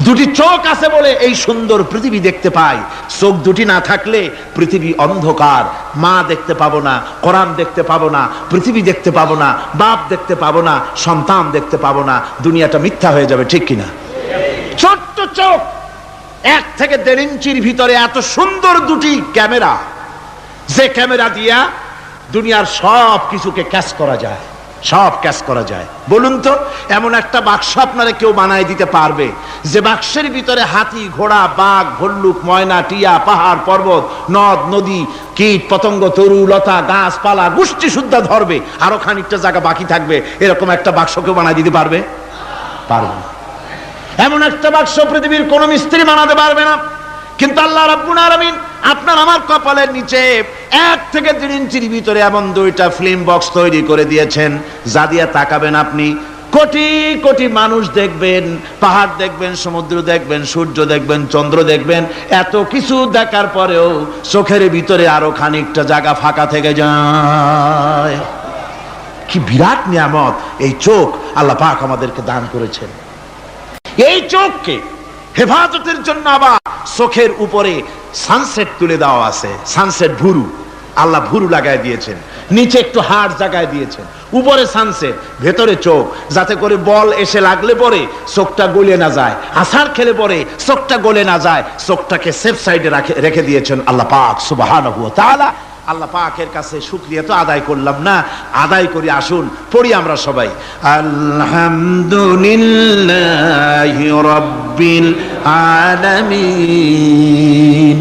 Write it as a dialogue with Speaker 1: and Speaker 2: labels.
Speaker 1: দুটি চোখ আছে বলে এই সুন্দর পৃথিবী দেখতে পাই। চোখ দুটি না থাকলে পৃথিবী অন্ধকার, মা দেখতে পাবো না, কোরআন দেখতে পাবো না, পৃথিবী দেখতে পাবো না, বাপ দেখতে পাবো না, সন্তান দেখতে পাবো না, দুনিয়াটা মিথ্যা হয়ে যাবে, ঠিক কিনা? ছোট্ট চোখ, 1 থেকে 1.5 ইঞ্চির ভিতরে এত সুন্দর দুটি ক্যামেরা, যে ক্যামেরা দিয়া দুনিয়ার সব কিছুকে ক্যাচ করা যায়, সব ক্যাচ করা যায়। বলুন তো, এমন একটা বাক্স আপনারা কেউ বানায় দিতে পারবে যে বাক্সের ভিতরে হাতি, ঘোড়া, বাঘ, ভল্লুক, ময়না, টিয়া, পাহাড়, পর্বত, নদ নদী, কীট পতঙ্গ, তরু লতা, গাছপালা, গোষ্ঠী শুদ্ধা ধরবে, আরো খানিকটা জায়গা বাকি থাকবে, এরকম একটা বাক্স কেউ বানায় দিতে পারবে? পারবে না। এমন একটা বাক্স পৃথিবীর কোন মিস্ত্রি বানাতে পারবে না। কিন্তু আল্লাহ রাব্বুল আলামিন আপনার আমার কপালের নিচে 1 থেকে 1.5 ইঞ্চির ভিতরে এমন 2টা ফিল্ম বক্স তৈরি করে দিয়েছেন, যা দিয়ে তাকাবেন আপনি কোটি কোটি মানুষ দেখবেন, পাহাড় দেখবেন, সমুদ্র দেখবেন, সূর্য দেখবেন, চন্দ্র দেখবেন। এত কিছু দেখার পরেও চোখের ভিতরে আরো খানিকটা জায়গা ফাঁকা থেকে যায়। কি বিরাট নিয়ামত এই চোখ আল্লাহ পাক আমাদেরকে দান করেছেন। এই চোখকে হেফাজতের জন্য আবার চোখের উপরে সানসেট তুলে দেওয়া আছে। সানসেট ভুরু, আল্লাহ ভুরু লাগায় দিয়েছেন, নিচে একটু হাড় জায়গায় দিয়েছেন, উপরে সানসেট, ভেতরে চোখ, যাতে করে বল এসে লাগলে পরে চোখটা গলে না যায়, আছাড় খেলে পরে চোখটা গলে না যায়, চোখটাকে সেফ সাইডে রেখে দিয়েছেন আল্লাহ পাক সুবহানাহু ওয়া তাআলা। আল্লাহ পাকের কাছে শুকরিয়া তো আদায় করলাম না, আদায় করি। আসুন পড়ি আমরা সবাই, আলহামদুলিল্লাহি রাব্বিল আলামিন।